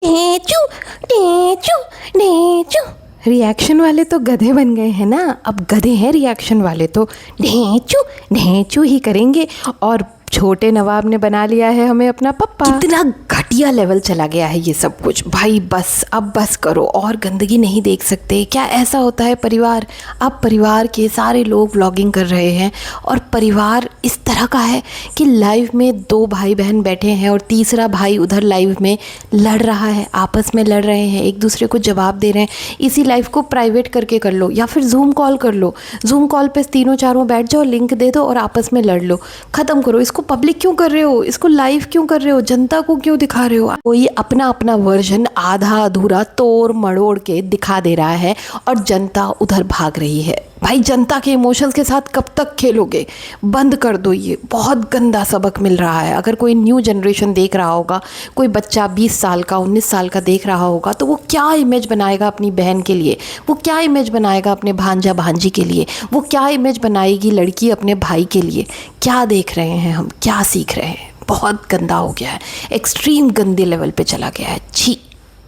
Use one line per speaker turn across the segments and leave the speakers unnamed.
ढेंचू ढेंचू ढेंचू। Reaction वाले तो गधे बन गए हैं ना, अब गधे हैं रिएक्शन वाले तो ढेंचू ढेंचू ही करेंगे। और छोटे नवाब ने बना लिया है हमें अपना पप्पा। कितना घटिया लेवल चला गया है ये सब कुछ भाई। बस अब बस करो, और गंदगी नहीं देख सकते क्या? ऐसा होता है परिवार। अब परिवार के सारे लोग व्लॉगिंग कर रहे हैं और परिवार इस तरह का है कि लाइव में 2 भाई बहन बैठे हैं और तीसरा भाई उधर लाइव में लड़ रहा है, आपस में लड़ रहे हैं, एक दूसरे को जवाब दे रहे हैं। इसी लाइव को प्राइवेट करके कर लो या फिर जूम कॉल कर लो। जूम कॉल पे तीनों चारों बैठ जाओ, लिंक दे दो और आपस में लड़ लो, ख़त्म करो। इसको पब्लिक क्यों कर रहे हो? इसको लाइव क्यों कर रहे हो? जनता को क्यों दिखा रहे हो? कोई अपना अपना वर्जन आधा अधूरा तोड़ मड़ोड़ के दिखा दे रहा है और जनता उधर भाग रही है। भाई जनता के इमोशंस के साथ कब तक खेलोगे? बंद कर दो। ये बहुत गंदा सबक मिल रहा है। अगर कोई न्यू जनरेशन देख रहा होगा, कोई बच्चा 20 साल का 19 साल का देख रहा होगा, तो वो क्या इमेज बनाएगा अपनी बहन के लिए? वो क्या इमेज बनाएगा अपने भांजा भांजी के लिए? वो क्या इमेज बनाएगी लड़की अपने भाई के लिए? क्या देख रहे हैं हम? क्या सीख रहे हैं? बहुत गंदा हो गया है, एक्सट्रीम गंदे लेवल पे चला गया है। छी,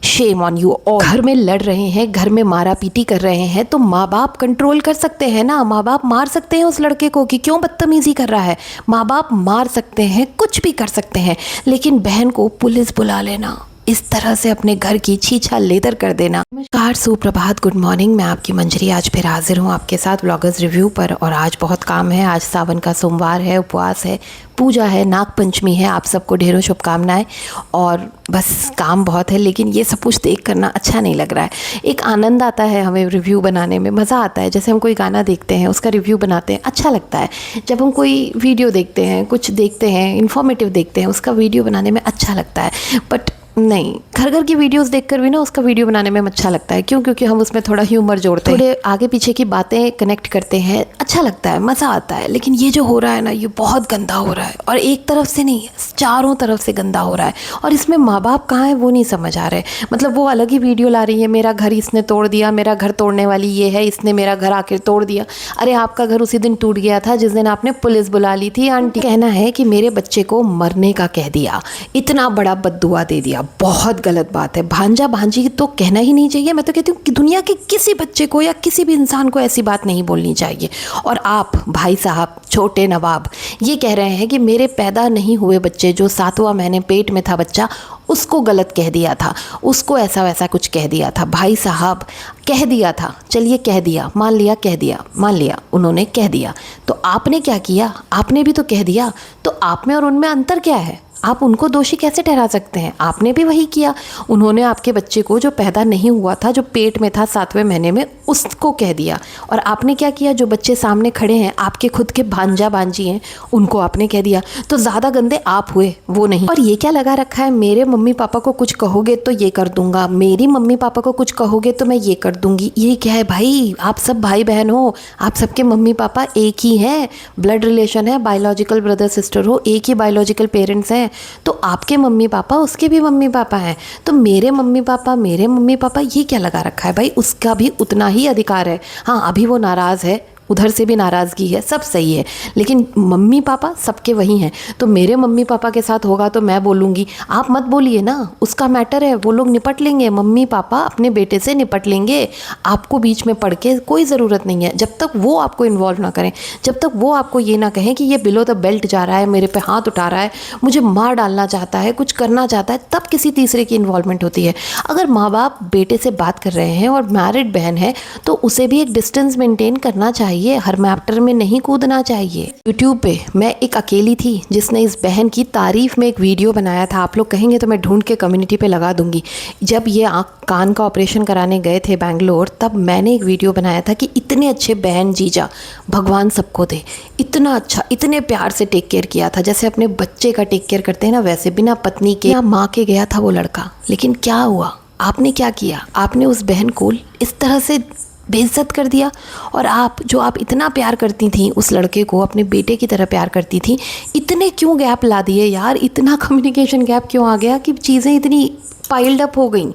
शेम ऑन यू। और घर में लड़ रहे हैं, घर में मारा पीटी कर रहे हैं, तो माँ बाप कंट्रोल कर सकते हैं ना। माँ बाप मार सकते हैं उस लड़के को कि क्यों बदतमीजी कर रहा है। माँ बाप मार सकते हैं, कुछ भी कर सकते हैं, लेकिन बहन को पुलिस बुला लेना, इस तरह से अपने घर की छीछा लेदर कर देना। नमस्कार, सुप्रभात, गुड मॉर्निंग। मैं आपकी मंजरी आज फिर हाजिर हूँ आपके साथ व्लॉगर्स रिव्यू पर। और आज बहुत काम है। आज सावन का सोमवार है, उपवास है, पूजा है, नाग पंचमी है। आप सबको ढेरों शुभकामनाएं। और बस काम बहुत है, लेकिन ये सब कुछ देख करना अच्छा नहीं लग रहा है। एक आनंद आता है हमें रिव्यू बनाने में, मज़ा आता है। जैसे हम कोई गाना देखते हैं, उसका रिव्यू बनाते हैं, अच्छा लगता है। जब हम कोई वीडियो देखते हैं, कुछ देखते हैं, इन्फॉर्मेटिव देखते हैं, उसका वीडियो बनाने में अच्छा लगता है। बट नहीं, घर घर की वीडियोस देखकर भी ना उसका वीडियो बनाने में अच्छा लगता है। क्यों? क्योंकि हम उसमें थोड़ा ह्यूमर जोड़ते हैं, थोड़े आगे पीछे की बातें कनेक्ट करते हैं, अच्छा लगता है, मज़ा आता है। लेकिन ये जो हो रहा है ना, ये बहुत गंदा हो रहा है। और एक तरफ से नहीं, चारों तरफ से गंदा हो रहा है। और इसमें माँ बाप कहाँ है वो नहीं समझ आ रहे। मतलब वो अलग ही वीडियो ला रही है, मेरा घर इसने तोड़ दिया, मेरा घर तोड़ने वाली ये है, इसने मेरा घर आकर तोड़ दिया। अरे आपका घर उसी दिन टूट गया था जिस दिन आपने पुलिस बुला ली थी। आंटी कहना है कि मेरे बच्चे को मरने का कह दिया, इतना बड़ा बद्दुआ दे दिया, बहुत गलत बात है। भांजा भांजी तो कहना ही नहीं चाहिए। मैं तो कहती हूँ कि दुनिया के किसी बच्चे को या किसी भी इंसान को ऐसी बात नहीं बोलनी चाहिए। और आप भाई साहब, छोटे नवाब, ये कह रहे हैं कि मेरे पैदा नहीं हुए बच्चे, जो 7वां महीने पेट में था बच्चा, उसको गलत कह दिया था, उसको ऐसा वैसा कुछ कह दिया था। भाई साहब, कह दिया था, चलिए कह दिया, मान लिया, कह दिया, मान लिया, उन्होंने कह दिया, तो आपने क्या किया? आपने भी तो कह दिया। तो आप में और उनमें अंतर क्या है? आप उनको दोषी कैसे ठहरा सकते हैं? आपने भी वही किया। उन्होंने आपके बच्चे को, जो पैदा नहीं हुआ था, जो पेट में था 7वें महीने में, उसको कह दिया। और आपने क्या किया? जो बच्चे सामने खड़े हैं, आपके खुद के भांजा भांजी हैं, उनको आपने कह दिया। तो ज़्यादा गंदे आप हुए, वो नहीं। और ये क्या लगा रखा है, मेरे मम्मी पापा को कुछ कहोगे तो ये कर दूंगा, मेरी मम्मी पापा को कुछ कहोगे तो मैं ये कर दूंगी। ये क्या है भाई? आप सब भाई बहन हो, आप सबके मम्मी पापा एक ही हैं, ब्लड रिलेशन है, बायोलॉजिकल ब्रदर सिस्टर हो, एक ही बायोलॉजिकल पेरेंट्स हैं। तो आपके मम्मी पापा उसके भी मम्मी पापा हैं, तो मेरे मम्मी पापा मेरे मम्मी पापा, ये क्या लगा रखा है भाई? उसका भी उतना ही अधिकार है। हाँ, अभी वो नाराज़ है, उधर से भी नाराज़गी है, सब सही है, लेकिन मम्मी पापा सबके वही हैं। तो मेरे मम्मी पापा के साथ होगा तो मैं बोलूँगी, आप मत बोलिए ना, उसका मैटर है, वो लोग निपट लेंगे, मम्मी पापा अपने बेटे से निपट लेंगे। आपको बीच में पड़ के कोई ज़रूरत नहीं है। जब तक वो आपको इन्वॉल्व ना करें, जब तक वो आपको ये ना कहें कि ये बिलो द बेल्ट जा रहा है, मेरे पे हाथ उठा रहा है, मुझे मार डालना चाहता है, कुछ करना चाहता है, तब किसी तीसरे की इन्वॉल्वमेंट होती है। अगर माँ बाप बेटे से बात कर रहे हैं और मैरिड बहन है, तो उसे भी एक डिस्टेंस मेंटेन करना चाहिए, हर मैटर में नहीं कूदना चाहिए। यूट्यूब पे मैं एक अकेली थी जिसने इस बहन की तारीफ में एक वीडियो बनाया था। आप लोग कहेंगे तो मैं ढूंढ के कम्युनिटी पे लगा दूंगी। जब ये कान का ऑपरेशन कराने गए थे बैंगलोर, तब मैंने एक वीडियो बनाया था कि इतने अच्छे बहन जीजा भगवान सबको दे, इतना अच्छा, इतने प्यार से टेक केयर किया था, जैसे अपने बच्चे का टेक केयर करते हैं ना, वैसे बिना पत्नी के या माँ के गया था वो लड़का। लेकिन क्या हुआ? आपने क्या किया? आपने उस बहन को इस तरह से बेइज्जत कर दिया। और आप इतना प्यार करती थी उस लड़के को, अपने बेटे की तरह प्यार करती थी, इतने क्यों गैप ला दिए यार? इतना कम्युनिकेशन गैप क्यों आ गया कि चीज़ें इतनी पाइल्ड अप हो गई?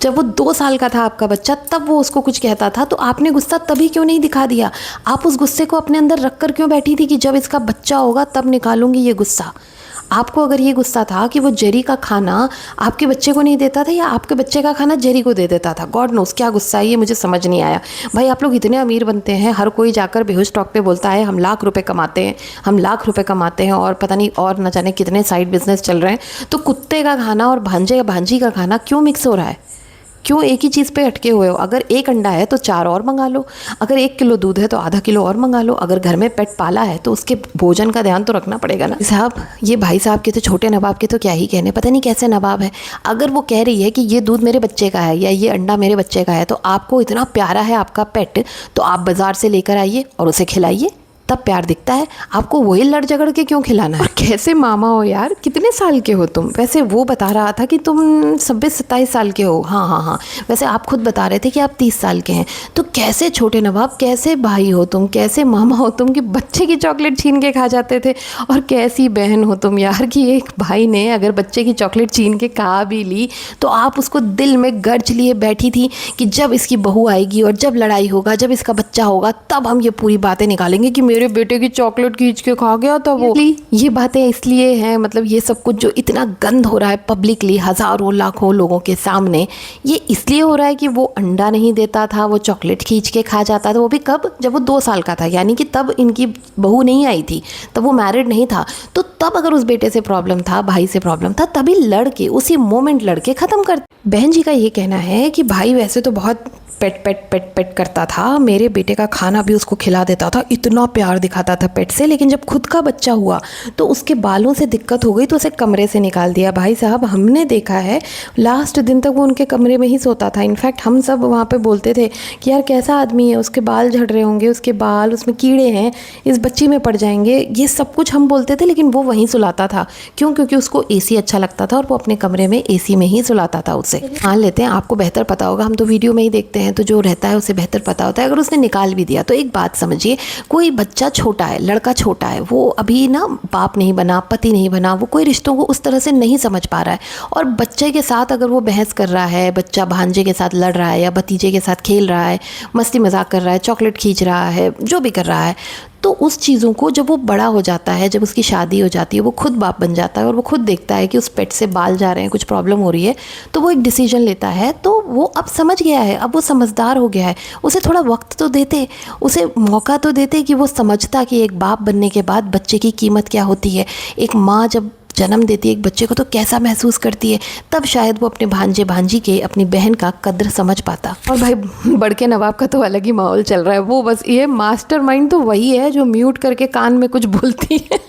जब वो 2 साल का था आपका बच्चा, तब वो उसको कुछ कहता था, तो आपने गुस्सा तभी क्यों नहीं दिखा दिया? आप उस गुस्से को अपने अंदर रख कर क्यों बैठी थी कि जब इसका बच्चा होगा तब निकालूंगी ये गुस्सा? आपको अगर ये गुस्सा था कि वो जेरी का खाना आपके बच्चे को नहीं देता था या आपके बच्चे का खाना जेरी को दे देता था, गॉड नोस क्या गुस्सा है ये मुझे समझ नहीं आया। भाई आप लोग इतने अमीर बनते हैं, हर कोई जाकर बेहोश टॉक पे बोलता है हम लाख रुपए कमाते हैं, हम लाख रुपए कमाते हैं और पता नहीं और न जाने कितने साइड बिजनेस चल रहे हैं, तो कुत्ते का खाना और भांजे या भांजी का खाना क्यों मिक्स हो रहा है? क्यों एक ही चीज़ पे अटके हुए हो? अगर एक अंडा है तो 4 और मंगा लो, अगर 1 किलो दूध है तो आधा किलो और मंगा लो, अगर घर में पेट पाला है तो उसके भोजन का ध्यान तो रखना पड़ेगा ना। साहब ये भाई साहब के तो छोटे नवाब के तो क्या ही कहने, पता नहीं कैसे नवाब है। अगर वो कह रही है कि ये दूध मेरे बच्चे का है या ये अंडा मेरे बच्चे का है, तो आपको इतना प्यारा है आपका पेट, तो आप बाज़ार से लेकर आइए और उसे खिलाइए, तब प्यार दिखता है। आपको वही लड़ झगड़ के क्यों खिलाना है? कैसे मामा हो यार, कितने साल के हो तुम? वैसे वो बता रहा था कि तुम 26-27 साल के हो। हाँ, वैसे आप खुद बता रहे थे कि आप 30 साल के हैं। तो कैसे छोटे नवाब, कैसे भाई हो तुम, कैसे मामा हो तुम कि बच्चे की चॉकलेट छीन के खा जाते थे? और कैसी बहन हो तुम यार कि एक भाई ने अगर बच्चे की चॉकलेट छीन के खा भी ली तो आप उसको दिल में गर्ज लिए बैठी थी कि जब इसकी बहू आएगी और जब लड़ाई होगा, जब इसका बच्चा होगा, तब हम ये पूरी बातें निकालेंगे कि मेरे बेटे की चॉकलेट खींच के खा गया था वो। ये बातें इसलिए हैं, मतलब ये सब कुछ जो इतना गंद हो रहा है पब्लिकली हज़ारों लाखों लोगों के सामने, ये इसलिए हो रहा है कि वो अंडा नहीं देता था, वो चॉकलेट खींच के खा जाता था। वो भी कब? जब वो 2 साल का था, यानी कि तब इनकी बहू नहीं आई थी, तब वो मैरिड नहीं था। तो तब अगर उस बेटे से प्रॉब्लम था, भाई से प्रॉब्लम था, तभी लड़के उसी मोमेंट लड़के ख़त्म कर। बहन जी का ये कहना है कि भाई वैसे तो बहुत पेट पेट पेट पेट करता था, मेरे बेटे का खाना भी उसको खिला देता था, इतना प्यार दिखाता था पेट से, लेकिन जब खुद का बच्चा हुआ तो उसके बालों से दिक्कत हो गई तो उसे कमरे से निकाल दिया। भाई साहब हमने देखा है लास्ट दिन तक वो उनके कमरे में ही सोता था। इनफैक्ट हम सब वहाँ पे बोलते थे कि यार कैसा आदमी है, उसके बाल झड़ रहे होंगे, उसके बाल, उसमें कीड़े हैं, इस बच्ची में पड़ जाएंगे, ये सब कुछ हम बोलते थे, लेकिन वो वहीं सुलाता था। क्यों? क्योंकि उसको एसी अच्छा लगता था और वो अपने कमरे में एसी में ही सुलाता था उसे। मान लेते हैं आपको बेहतर पता होगा, हम तो वीडियो में ही देखते हैं, तो जो रहता है उसे बेहतर पता होता है। अगर उसने निकाल भी दिया तो एक बात समझिए, कोई बच्चा छोटा है, लड़का छोटा है, वो अभी ना बाप नहीं बना, पति नहीं बना, वो कोई रिश्तों को उस तरह से नहीं समझ पा रहा है। और बच्चे के साथ अगर वो बहस कर रहा है, बच्चा भांजे के साथ लड़ रहा है या भतीजे के साथ खेल रहा है, मस्ती मजाक कर रहा है, चॉकलेट खींच रहा है, जो भी कर रहा है, तो उस चीज़ों को जब वो बड़ा हो जाता है, जब उसकी शादी हो जाती है, वो खुद बाप बन जाता है और वो खुद देखता है कि उस पेट से बाल जा रहे हैं, कुछ प्रॉब्लम हो रही है, तो वो एक डिसीजन लेता है। तो वो अब समझ गया है, अब वो समझदार हो गया है। उसे थोड़ा वक्त तो देते, उसे मौका तो देते कि वो समझता कि एक बाप बनने के बाद बच्चे की कीमत क्या होती है, एक माँ जब जन्म देती है एक बच्चे को तो कैसा महसूस करती है, तब शायद वो अपने भांजे भांजी के, अपनी बहन का कद्र समझ पाता। और भाई बड़के नवाब का तो अलग ही माहौल चल रहा है। वो बस ये मास्टरमाइंड तो वही है जो म्यूट करके कान में कुछ बोलती है।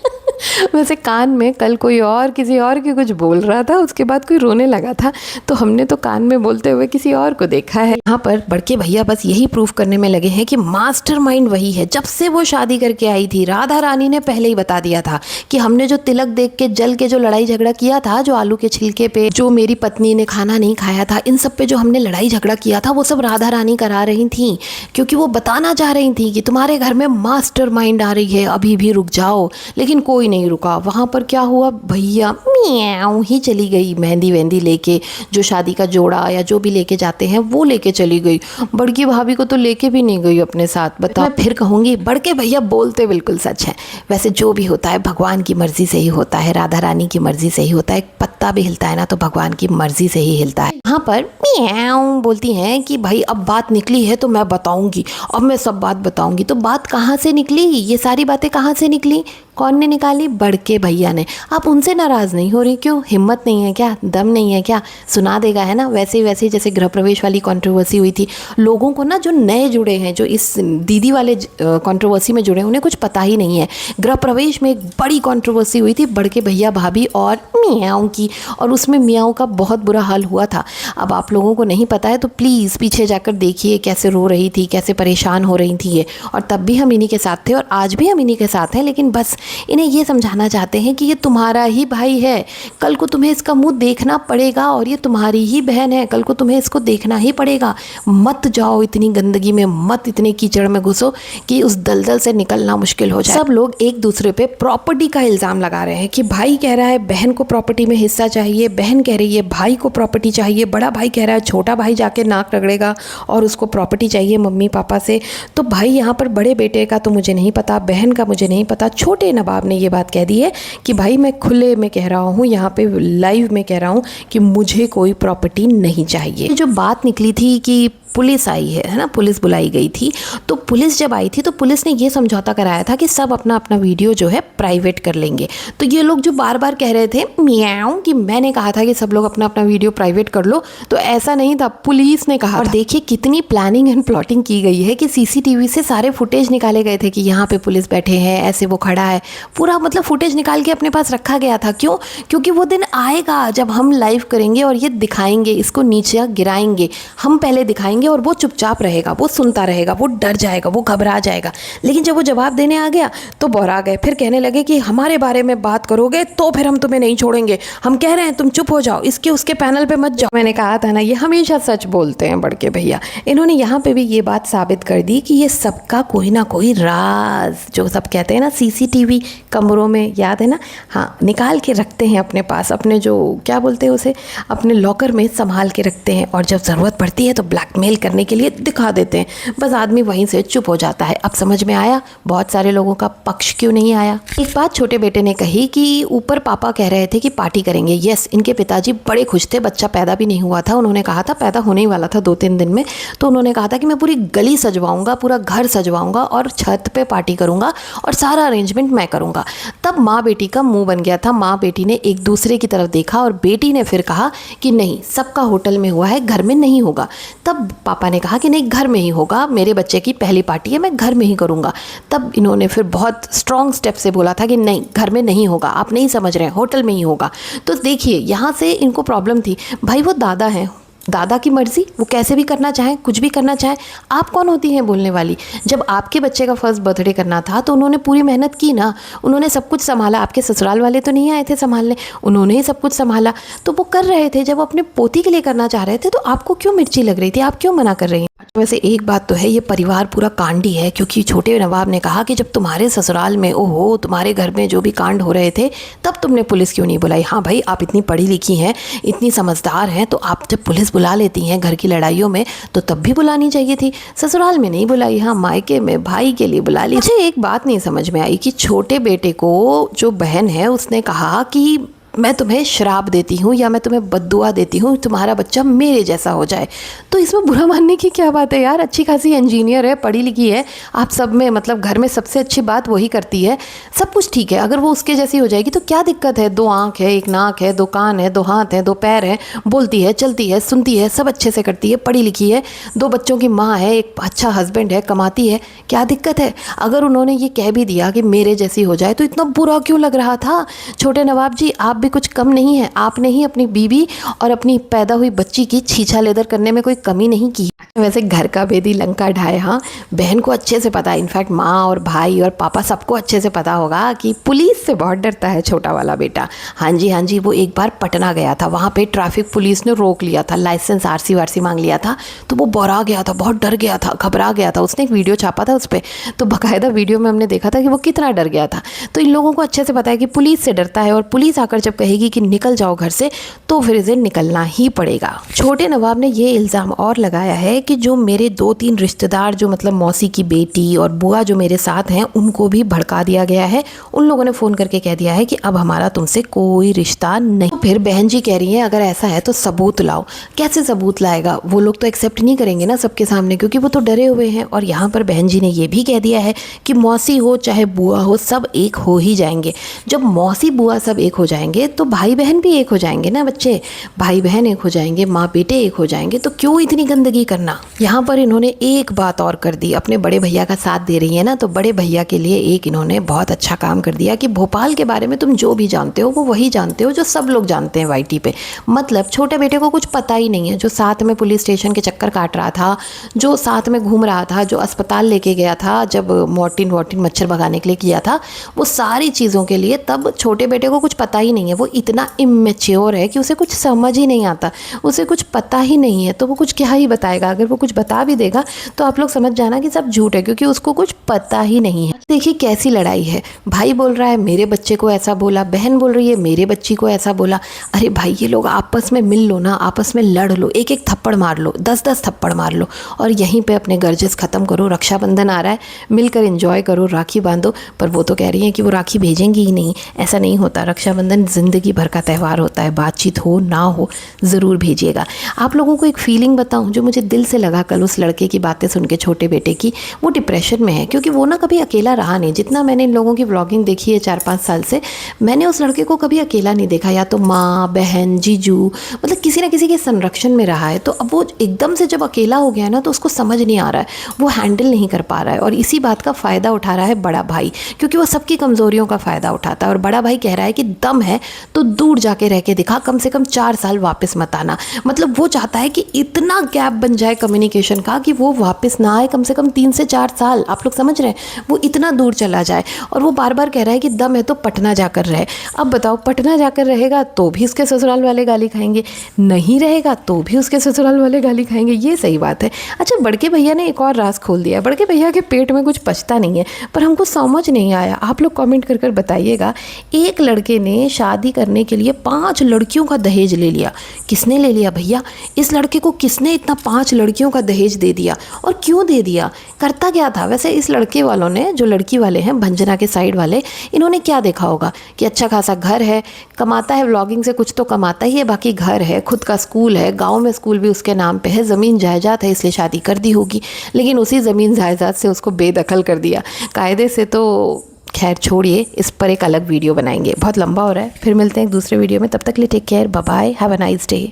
वैसे कान में कल कोई और किसी और की कुछ बोल रहा था, उसके बाद कोई रोने लगा था, तो हमने तो कान में बोलते हुए किसी और को देखा है। यहाँ पर बड़के भैया बस यही प्रूफ करने में लगे हैं कि मास्टरमाइंड वही है। जब से वो शादी करके आई थी, राधा रानी ने पहले ही बता दिया था कि हमने जो तिलक देख के जल के जो लड़ाई झगड़ा किया था, जो आलू के छिलके पे जो मेरी पत्नी ने खाना नहीं खाया था, इन सब पे जो हमने लड़ाई झगड़ा किया था, वो सब राधा रानी करा रही थी, क्योंकि वो बताना चाह रही थी कि तुम्हारे घर में मास्टरमाइंड आ रही है, अभी भी रुक जाओ। लेकिन कोई नहीं रुका। वहाँ पर क्या हुआ, भैया म्याऊं ही चली गई, मेहंदी वेंदी लेके, जो शादी का जोड़ा या जो भी लेके जाते हैं वो लेके चली गई। बड़की भाभी को तो लेके भी नहीं गई अपने साथ। बता, मैं फिर कहूँगी बड़के भैया बोलते बिल्कुल सच है। वैसे जो भी होता है भगवान की मर्जी से ही होता है, राधा रानी की मर्जी से ही होता है। एक पत्ता भी हिलता है ना तो भगवान की मर्जी से ही हिलता है। यहाँ पर म्याऊं बोलती हैं कि भाई अब बात निकली है तो मैं बताऊंगी, अब मैं सब बात बताऊंगी। तो बात कहाँ से निकली, ये सारी बातें कहाँ से निकली, कौन ने निकाली? बड़के भैया ने। आप उनसे नाराज़ नहीं हो रही, क्यों? हिम्मत नहीं है क्या, दम नहीं है क्या? सुना देगा, है ना। वैसे वैसे जैसे गृह प्रवेश वाली कंट्रोवर्सी हुई थी, लोगों को ना जो नए जुड़े हैं, जो इस दीदी वाले कंट्रोवर्सी में जुड़े हैं, उन्हें कुछ पता ही नहीं है। गृह प्रवेश में एक बड़ी कंट्रोवर्सी हुई थी बड़के भैया भाभी और मियाँव की, और उसमें मियाँव का बहुत बुरा हाल हुआ था। अब आप लोगों को नहीं पता है तो प्लीज़ पीछे जाकर देखिए कैसे रो रही थी, कैसे परेशान हो रही थी ये। और तब भी हम इन्हीं के साथ थे और आज भी हम इन्हीं के साथ हैं, लेकिन बस इन्हें ये समझाना चाहते हैं कि ये तुम्हारा ही भाई है, कल को तुम्हें इसका मुंह देखना पड़ेगा, और ये तुम्हारी ही बहन है, कल को तुम्हें इसको देखना ही पड़ेगा। मत जाओ इतनी गंदगी में, मत इतने कीचड़ में घुसो कि उस दलदल से निकलना मुश्किल हो जाए। सब लोग एक दूसरे पे प्रॉपर्टी का इल्ज़ाम लगा रहे हैं कि भाई कह रहा है बहन को प्रॉपर्टी में हिस्सा चाहिए, बहन कह रही है भाई को प्रॉपर्टी चाहिए, बड़ा भाई कह रहा है छोटा भाई जाके नाक रगड़ेगा और उसको प्रॉपर्टी चाहिए मम्मी पापा से। तो भाई यहाँ पर बड़े बेटे का तो मुझे नहीं पता, बहन का मुझे नहीं पता, छोटे नवाब ने ये बात कह दी है कि भाई मैं खुले में कह रहा हूँ, यहाँ पे लाइव में कह रहा हूँ कि मुझे कोई प्रॉपर्टी नहीं चाहिए। जो बात निकली थी कि पुलिस आई है ना, पुलिस बुलाई गई थी, तो पुलिस जब आई थी तो पुलिस ने ये समझौता कराया था कि सब अपना अपना वीडियो जो है प्राइवेट कर लेंगे। तो ये लोग जो बार बार कह रहे थे मियाऊं कि मैंने कहा था कि सब लोग अपना अपना वीडियो प्राइवेट कर लो, तो ऐसा नहीं था, पुलिस ने कहा। और देखिए कितनी प्लानिंग एंड प्लॉटिंग की गई है कि सीसीटीवी से सारे फुटेज निकाले गए थे कि यहाँ पे पुलिस बैठे हैं, ऐसे वो खड़ा है, पूरा मतलब फुटेज निकाल के अपने पास रखा गया था। क्यों? क्योंकि वो दिन आएगा जब हम लाइव करेंगे और ये दिखाएंगे, इसको नीचे गिराएंगे, हम पहले दिखाएंगे और वो चुपचाप रहेगा, वो सुनता रहेगा, वो डर जाएगा, वो घबरा जाएगा। लेकिन जब वो जवाब देने आ गया तो बौरा गए, फिर कहने लगे कि हमारे बारे में बात करोगे तो फिर हम तुम्हें नहीं छोड़ेंगे, हम कह रहे हैं तुम चुप हो जाओ, इसके उसके पैनल पे मत जाओ। मैंने कहा था ना, ये हमेशा सच बोलते हैं बड़के भैया। इन्होंने यहाँ पे भी ये बात साबित कर दी कि ये सबका कोई ना कोई राज, जो सब कहते हैं ना सीसीटीवी कमरों में, याद है ना, हाँ, निकाल के रखते हैं अपने पास, अपने जो क्या बोलते हैं उसे, अपने लॉकर में संभाल के रखते हैं, और जब ज़रूरत पड़ती है तो ब्लैकमेल करने के लिए दिखा देते हैं। बस आदमी वहीं से चुप हो जाता है। अब समझ में आया बहुत सारे लोगों का पक्ष क्यों नहीं आया। एक बात छोटे बेटे ने कही कि ऊपर पापा कह रहे थे कि पार्टी करेंगे। यस, इनके पिताजी बड़े खुश थे, बच्चा पैदा भी नहीं हुआ था, उन्होंने कहा था, पैदा होने ही वाला था 2-3 दिन में, तो उन्होंने कहा था कि मैं पूरी गली सजवाऊंगा, पूरा घर सजवाऊंगा और छत पे पार्टी करूंगा और सारा अरेंजमेंट मैं करूंगा। तब माँ बेटी का मुंह बन गया था, माँ बेटी ने एक दूसरे की तरफ देखा और बेटी ने फिर कहा कि नहीं, सबका होटल में हुआ है, घर में नहीं होगा। तब पापा ने कहा कि नहीं, घर में ही होगा, मेरे बच्चे की पहली पार्टी है, मैं घर में ही करूँगा। तब इन्होंने फिर बहुत स्ट्रॉन्ग स्टेप से बोला था कि नहीं, घर में नहीं होगा, आप नहीं समझ रहे हैं, होटल में ही होगा। तो देखिए यहाँ से इनको प्रॉब्लम थी। भाई वो दादा हैं, दादा की मर्जी, वो कैसे भी करना चाहें, कुछ भी करना चाहें, आप कौन होती हैं बोलने वाली। जब आपके बच्चे का फर्स्ट बर्थडे करना था तो उन्होंने पूरी मेहनत की ना, उन्होंने सब कुछ संभाला, आपके ससुराल वाले तो नहीं आए थे संभालने, उन्होंने ही सब कुछ संभाला, तो वो कर रहे थे। जब वो अपने पोती के लिए करना चाह रहे थे तो आपको क्यों मिर्ची लग रही थी, आप क्यों मना कर रही हैं। वैसे एक बात तो है, ये परिवार पूरा कांडी है, क्योंकि छोटे नवाब ने कहा कि जब तुम्हारे ससुराल में, ओहो, तुम्हारे घर में जो भी कांड हो रहे थे, तब तुमने पुलिस क्यों नहीं बुलाई। हाँ भाई, आप इतनी पढ़ी लिखी हैं, इतनी समझदार हैं, तो आप जब पुलिस बुला लेती हैं घर की लड़ाइयों में तो तब भी बुलानी चाहिए थी। ससुराल में नहीं बुलाई, हाँ मायके में भाई के लिए बुला ली। मुझे एक बात नहीं समझ में आई कि छोटे बेटे को जो बहन है उसने कहा कि मैं तुम्हें श्राप देती हूँ या मैं तुम्हें बद्दुआ देती हूँ, तुम्हारा बच्चा मेरे जैसा हो जाए। तो इसमें बुरा मानने की क्या बात है यार, अच्छी खासी इंजीनियर है, पढ़ी लिखी है, आप सब में मतलब घर में सबसे अच्छी बात वही करती है, सब कुछ ठीक है। अगर वो उसके जैसी हो जाएगी तो क्या दिक्कत है। 2 आँख है, 1 नाक है, 2 कान है, 2 हाथ है, 2 पैर है, बोलती है, चलती है, सुनती है, सब अच्छे से करती है, पढ़ी लिखी है, 2 बच्चों की माँ है, एक अच्छा हस्बैंड है, कमाती है, क्या दिक्कत है। अगर उन्होंने ये कह भी दिया कि मेरे जैसी हो जाए तो इतना बुरा क्यों लग रहा था। छोटे नवाब जी, आप भी कुछ कम नहीं है, आपने ही अपनी बीवी और अपनी पैदा हुई बच्ची की छीछा लेदर करने में कोई कमी नहीं की। वैसे घर का भेदी लंका ढाए, हाँ, बहन को अच्छे से पता है, इनफैक्ट माँ और भाई और पापा सबको अच्छे से पता होगा कि पुलिस से बहुत डरता है छोटा वाला बेटा। हाँ जी, वो एक बार पटना गया था, वहाँ पे ट्रैफिक पुलिस ने रोक लिया था, लाइसेंस आरसी वारसी मांग लिया था, तो वो बौरा गया था, बहुत डर गया था, घबरा गया था। उसने एक वीडियो छापा था उस पर, तो बाकायदा वीडियो में हमने देखा था कि वो कितना डर गया था। तो इन लोगों को अच्छे से पता है कि पुलिस से डरता है, और पुलिस आकर जब कहेगी कि निकल जाओ घर से, तो फिर इसे निकलना ही पड़ेगा। छोटे नवाब ने ये इल्ज़ाम और लगाया है कि जो मेरे 2-3 रिश्तेदार, जो मतलब मौसी की बेटी और बुआ जो मेरे साथ हैं, उनको भी भड़का दिया गया है। उन लोगों ने फ़ोन करके कह दिया है कि अब हमारा तुमसे कोई रिश्ता नहीं। तो फिर बहन जी कह रही हैं अगर ऐसा है तो सबूत लाओ। कैसे सबूत लाएगा, वो लोग तो एक्सेप्ट नहीं करेंगे ना सबके सामने, क्योंकि वो तो डरे हुए हैं। और यहाँ पर बहन जी ने ये भी कह दिया है कि मौसी हो चाहे बुआ हो, सब एक हो ही जाएंगे। जब मौसी बुआ सब एक हो जाएंगे तो भाई बहन भी एक हो जाएंगे ना, बच्चे भाई बहन एक हो जाएंगे, माँ बेटे एक हो जाएंगे, तो क्यों इतनी गंदगी करना। यहाँ पर इन्होंने एक बात और कर दी, अपने बड़े भैया का साथ दे रही है ना, तो बड़े भैया के लिए एक इन्होंने बहुत अच्छा काम कर दिया कि भोपाल के बारे में तुम जो भी जानते हो वो वही जानते हो जो सब लोग जानते हैं वाईटी पे। मतलब छोटे बेटे को कुछ पता ही नहीं है, जो साथ में पुलिस स्टेशन के चक्कर काट रहा था, जो साथ में घूम रहा था, जो अस्पताल लेके गया था जब मॉर्टिन मच्छर भगाने के लिए किया था, वो सारी चीज़ों के लिए तब छोटे बेटे को कुछ पता ही नहीं है। वो इतना इमेच्योर है कि उसे कुछ समझ ही नहीं आता, उसे कुछ पता ही नहीं है, तो वो कुछ क्या ही बताएगा। अगर अगर वो कुछ बता भी देगा तो आप लोग समझ जाना कि सब झूठ है, क्योंकि उसको कुछ पता ही नहीं है। देखिए कैसी लड़ाई है, भाई बोल रहा है मेरे बच्चे को ऐसा बोला, बहन बोल रही है मेरे बच्ची को ऐसा बोला। अरे भाई ये लोग आपस में मिल लो ना, आपस में लड़ लो, एक एक थप्पड़ मार लो, 10-10 थप्पड़ मार लो और यहीं पे अपने गर्जेस ख़त्म करो। रक्षाबंधन आ रहा है, मिलकर एंजॉय करो, राखी बांधो। पर वो तो कह रही हैं कि वो राखी भेजेंगी ही नहीं। ऐसा नहीं होता, रक्षाबंधन ज़िंदगी भर का त्यौहार होता है, बातचीत हो ना हो ज़रूर भेजिएगा। आप लोगों को एक फीलिंग बताऊं जो मुझे दिल से लगा कल उस लड़के की बातें सुन के, छोटे बेटे की। वो डिप्रेशन में है क्योंकि वो ना कभी अकेला रहा नहीं। जितना मैंने इन लोगों की व्लॉगिंग देखी है 4-5 साल से, मैंने उस लड़के को कभी अकेला नहीं देखा। या तो माँ, बहन, जीजू, मतलब किसी ना किसी के संरक्षण में रहा है। तो अब वो एकदम से जब अकेला हो गया है ना, तो उसको समझ नहीं आ रहा है, वो हैंडल नहीं कर पा रहा है। और इसी बात का फ़ायदा उठा रहा है बड़ा भाई, क्योंकि वो सबकी कमज़ोरियों का फ़ायदा उठाता है। और बड़ा भाई कह रहा है कि दम है तो दूर जाके रह के दिखा, कम से कम 4 साल वापस मत आना। मतलब वो चाहता है कि इतना गैप बन जाए कम्युनिकेशन का कि वो वापस ना आए, कम से कम 3 से 4 साल। आप लोग समझ रहे हैं, वो इतना दूर चला जाए। और वो बार बार कह रहा है कि दम है तो पटना जाकर रहे। अब बताओ, पटना जाकर रहेगा तो भी उसके ससुराल वाले गाली खाएंगे, नहीं रहेगा तो भी उसके ससुराल वाले गाली खाएंगे। ये सही बात है। अच्छा, बड़के भैया ने एक और राज खोल दिया। बड़के भैया के पेट में कुछ पचता नहीं है, पर हमको समझ नहीं आया। आप लोग कमेंट कर कर बताइएगा। एक लड़के ने शादी करने के लिए 5 लड़कियों का दहेज ले लिया। किसने ले लिया भैया? इस लड़के को किसने इतना 5 लड़कियों का दहेज दे दिया? और क्यों दे दिया? करता क्या था वैसे इस लड़के वालों ने? जो लड़की वाले हैं, भंजना के साइड वाले, इन्होंने क्या देखा होगा कि अच्छा खासा घर है, कमाता है, व्लॉगिंग से कुछ तो कमाता ही है, बाकी घर है, खुद का स्कूल है, गांव में स्कूल भी उसके नाम पे है, ज़मीन जायदाद है, इसलिए शादी कर दी होगी। लेकिन उसी ज़मीन जायदाद से उसको बेदखल कर दिया कायदे से। तो खैर छोड़िए, इस पर एक अलग वीडियो बनाएंगे, बहुत लंबा हो रहा है। फिर मिलते हैं एक दूसरे वीडियो में, तब तक के लिए take care, bye bye, have a nice day.